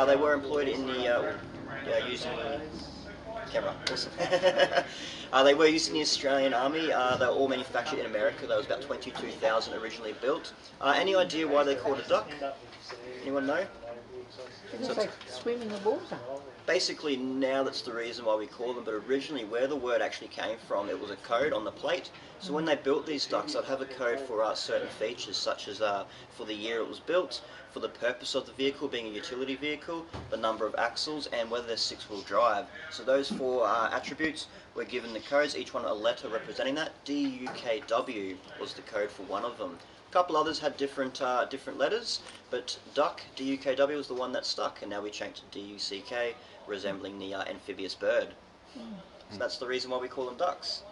They were employed in the using camera. Awesome. They were used in the Australian Army. They were all manufactured in America. There was about 22,000 originally built. Any idea why they're called a duck? Anyone know? Because they swim in the water. Basically, now that's the reason why we call them, but originally where the word actually came from, it was a code on the plate. So when they built these ducks, they'd have a code for certain features, such as for the year it was built, for the purpose of the vehicle being a utility vehicle, the number of axles, and whether they're six-wheel drive. So those four attributes were given the codes, each one a letter representing that. DUKW was the code for one of them. A couple others had different letters, but duck, DUKW, was the one that stuck, and now we changed to DUCK, resembling the amphibious bird. So that's the reason why we call them ducks.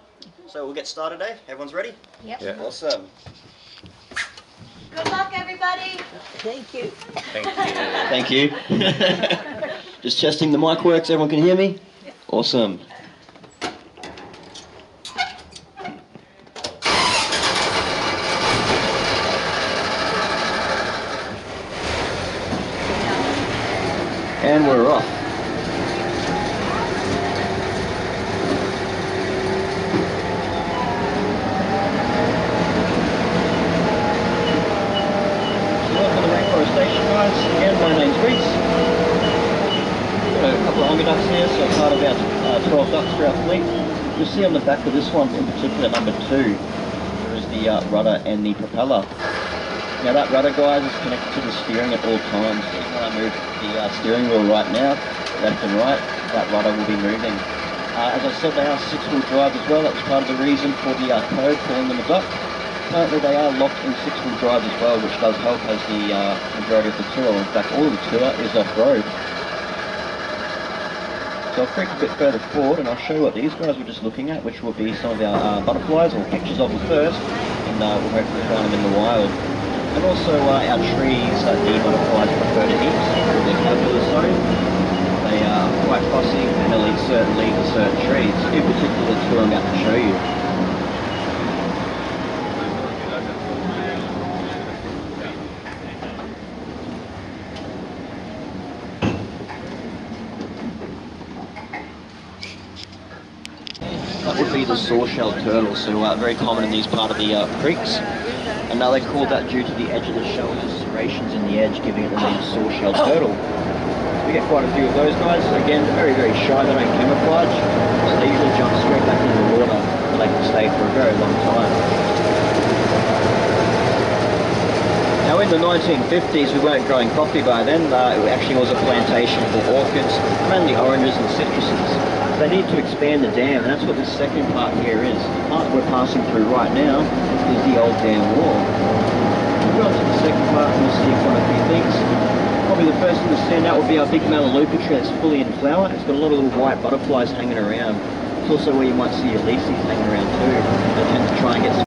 So we'll get started, eh? Everyone's ready? Yep. Yeah. Awesome. Good luck, everybody. Thank you. Thank you. Just testing the mic works. Everyone can hear me? Awesome. And we're off. Again, my name's Reese. Got a couple of hunger ducks here, so part of about 12 ducks for our fleet. You'll see on the back of this one, in particular number 2, there is the rudder and the propeller. Now that rudder, guys, is connected to the steering at all times. So when I move the steering wheel right now, left and right, that rudder will be moving. As I said, they are six-wheel drive as well. That was part of the reason for the code, calling them a duck. Currently they are locked in six-wheel drive as well, which does help as the majority of the tour, in fact all of the tour, is off-road. So I'll creep a bit further forward and I'll show you what these guys were just looking at, which will be some of our butterflies, or pictures of them first, and we'll hopefully find them in the wild. And also our trees that the butterflies prefer to eat, or their caterpillar zone. They are quite fussy and they'll eat certain leaves of certain trees, in particular the two I'm about to show you. That would be the sawshell turtle, so very common in these part of the creeks. And now they call that due to the edge of the shell has serrations in the edge, giving it the name sawshell turtle. We get quite a few of those guys. Again, very, very shy, they don't camouflage, so they usually jump straight back into the water, and they can stay for a very long time. Now in the 1950s, we weren't growing coffee by then. It actually was a plantation for orchids, mainly oranges and citruses. They need to expand the dam, and that's what this second part here is. The part we're passing through right now is the old dam wall. We'll go on to the second part and we'll see quite a few things. Probably the first thing to stand out would be our big Melaleuca tree that's fully in flower. It's got a lot of little white butterflies hanging around. It's also where you might see Ulysses hanging around too. They tend to try and get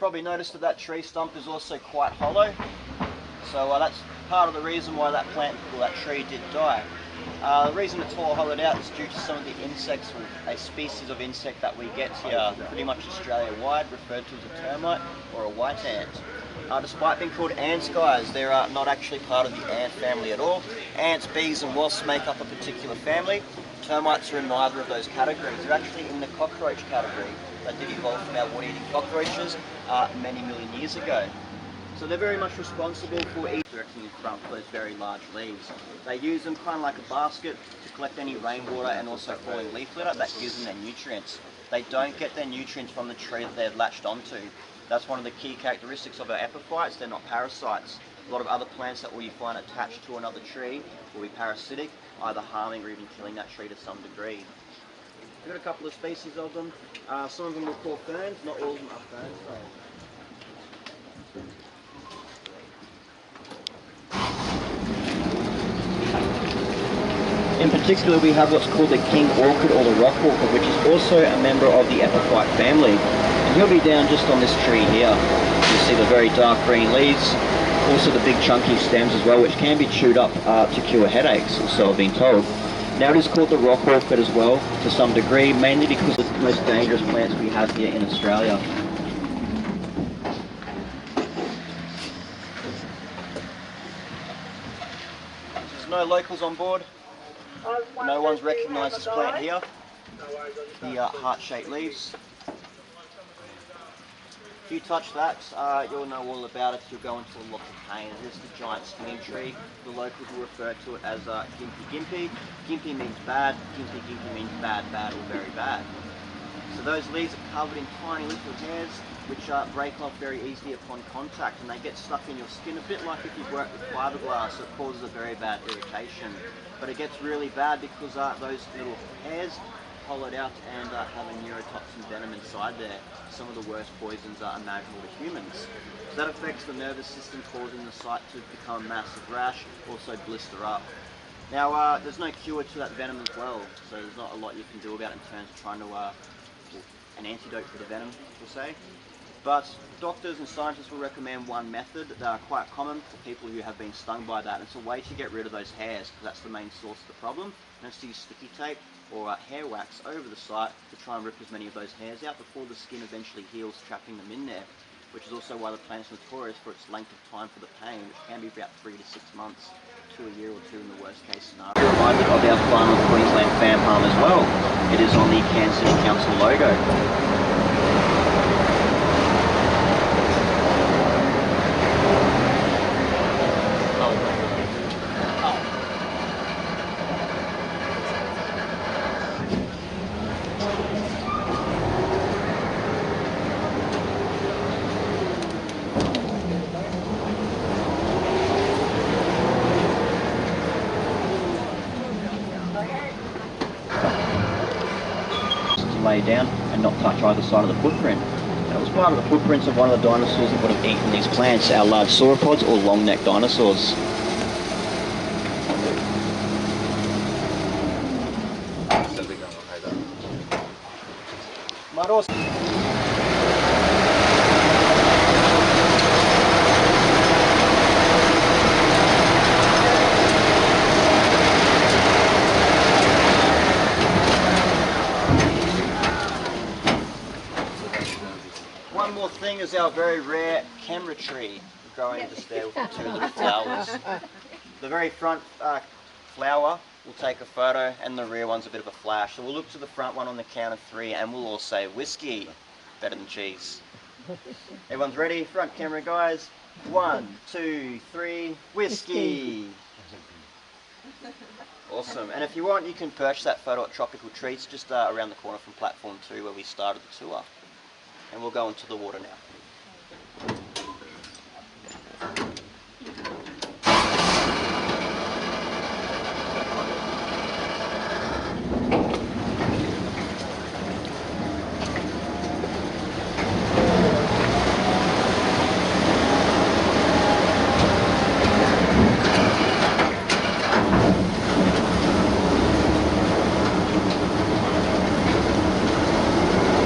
probably noticed that that tree stump is also quite hollow. So that's part of the reason why that plant, or that tree did die. The reason it's all hollowed out is due to some of the insects, or a species of insect that we get here, pretty much Australia-wide, referred to as a termite or a white ant. Despite being called ants, guys, they're not actually part of the ant family at all. Ants, bees and wasps make up a particular family. Termites are in neither of those categories. They're actually in the cockroach category that did evolve from our wood-eating cockroaches many million years ago. So they're very much responsible for eating directly in front of those very large leaves. They use them kind of like a basket to collect any rainwater and also falling leaf litter that gives them their nutrients. They don't get their nutrients from the tree that they've latched onto. That's one of the key characteristics of our epiphytes. They're not parasites. A lot of other plants that you find attached to another tree will be parasitic, either harming or even killing that tree to some degree. We've got a couple of species of them. Some of them we'll call ferns, not all of them are ferns. In particular, we have what's called the king orchid or the rock orchid, which is also a member of the epiphyte family. And he'll be down just on this tree here. You see the very dark green leaves, also the big chunky stems as well, which can be chewed up to cure headaches, so I've been told. Now it is called the rock orchid as well, to some degree, mainly because it's the most dangerous plants we have here in Australia. There's no locals on board. No one's recognised this plant here. The heart-shaped leaves. If you touch that, you'll know all about it. You'll go into a lot of pain. This is the giant stinging tree. The locals will refer to it as gimpy gimpy. Gimpy means bad. Gimpy gimpy means bad, bad, or very bad. So those leaves are covered in tiny little hairs which break off very easily upon contact, and they get stuck in your skin a bit like if you've worked with fiberglass. So it causes a very bad irritation. But it gets really bad because those little hairs hollowed out and have a neurotoxin venom inside there. Some of the worst poisons are imaginable to humans. So that affects the nervous system, causing the site to become a massive rash, also blister up. Now, there's no cure to that venom as well, so there's not a lot you can do about it in terms of trying to, an antidote for the venom, we'll say. But doctors and scientists will recommend one method that are quite common for people who have been stung by that. It's a way to get rid of those hairs, because that's the main source of the problem. And that's to use sticky tape or hair wax over the site to try and rip as many of those hairs out before the skin eventually heals, trapping them in there. Which is also why the plant's notorious for its length of time for the pain, which can be about 3 to 6 months to a year or two in the worst case scenario. We're reminded of our final Queensland fan palm as well. It is on the Cairns City Council logo. Lay down and not touch either side of the footprint. And it was part of the footprints of one of the dinosaurs that would have eaten these plants, our large sauropods or long-necked dinosaurs. Might also one more thing is our very rare camera tree growing just there with the two little flowers. The very front flower will take a photo and the rear one's a bit of a flash. So we'll look to the front one on the count of 3 and we'll all say whiskey, better than cheese. Everyone's ready? Front camera guys. 1, 2, 3, whiskey. Awesome. And if you want, you can purchase that photo at Tropical Treats just around the corner from platform 2 where we started the tour. And we'll go into the water now.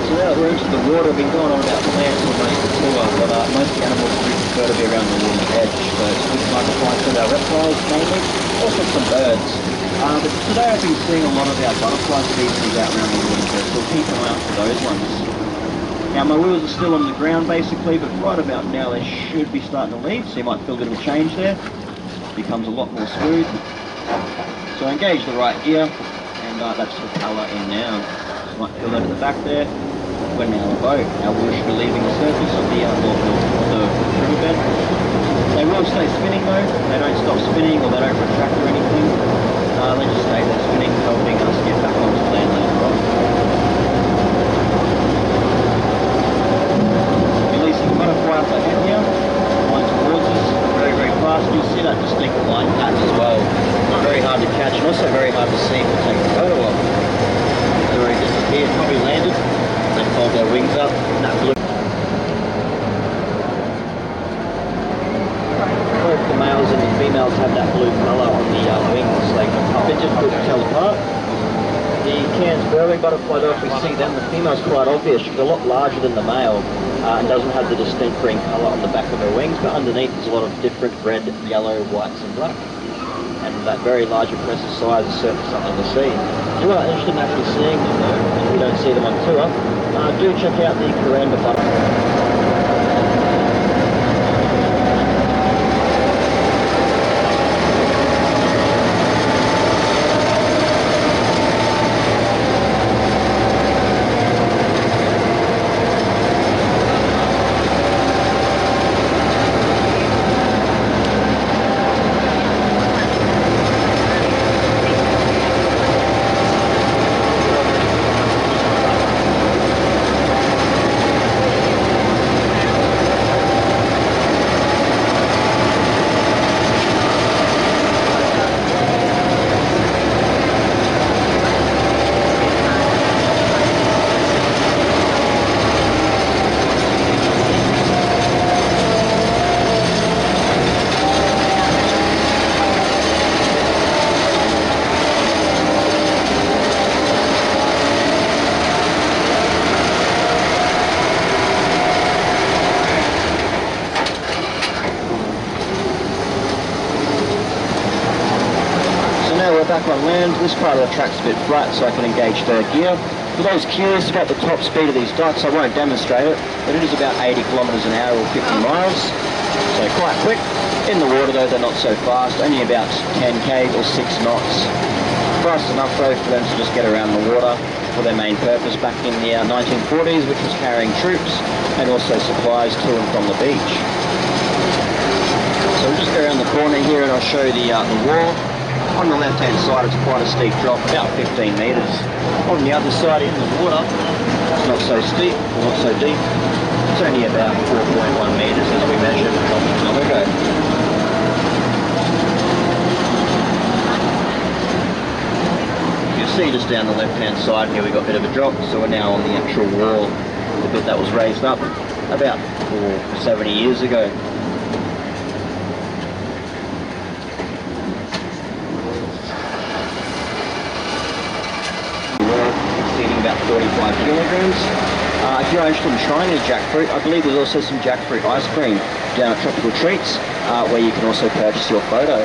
So now we're into the water. I've been going on about plants for most of the tour, but most animals do prefer to be around the water's edge, so it's a good time to find some of our reptiles mainly, also some birds. But today I've been seeing a lot of our butterfly species out around the water's edge, so keep an eye out for those ones. Now my wheels are still on the ground basically, but right about now they should be starting to leave, so you might feel a bit of a change there. It becomes a lot more smooth. So engage the right gear, and that's the colour in now. You might feel that at the back there. We're now a boat. Our wheels should be leaving the surface of the riverbed. They will stay spinning though. They don't stop spinning or they don't retract or anything. They just stay there spinning, helping us get back onto land later on. Releasing the butterfly up ahead here, flying towards us very, very fast. You'll see that distinct line patch as well. Very hard to catch and also very hard to see to take a photo of. They've already disappeared, probably landed. They fold their wings up, and that blue. Both the males and the females have that blue colour on the wings, like a bit difficult to tell apart. The Cairns Berwing butterfly, though, if we see them, the female's quite obvious. She's a lot larger than the male and doesn't have the distinct green colour on the back of her wings, but underneath there's a lot of different red, yellow, whites and black. And that very large impressive size is certainly something to see. If you are interested in actually seeing them though, if you don't see them on tour, do check out the Kuranda butterfly. Back on land, this part of the track's a bit flat so I can engage third gear. For those curious about the top speed of these ducks, I won't demonstrate it, but it is about 80 kilometres an hour or 50 miles, so quite quick. In the water though, they're not so fast, only about 10 k's or 6 knots. Fast enough though for them to just get around the water for their main purpose back in the 1940s, which was carrying troops and also supplies to and from the beach. So we'll just go around the corner here and I'll show you the wall. On the left-hand side, it's quite a steep drop, about 15 metres. On the other side, in the water, it's not so steep, not so deep. It's only about 4.1 metres as we measured a long time ago. You'll see just down the left-hand side here, we've got a bit of a drop, so we're now on the actual wall, the bit that was raised up about 70 years ago. About 45 kilograms. If you're interested in trying any jackfruit, I believe there's also some jackfruit ice cream down at Tropical Treats where you can also purchase your photo.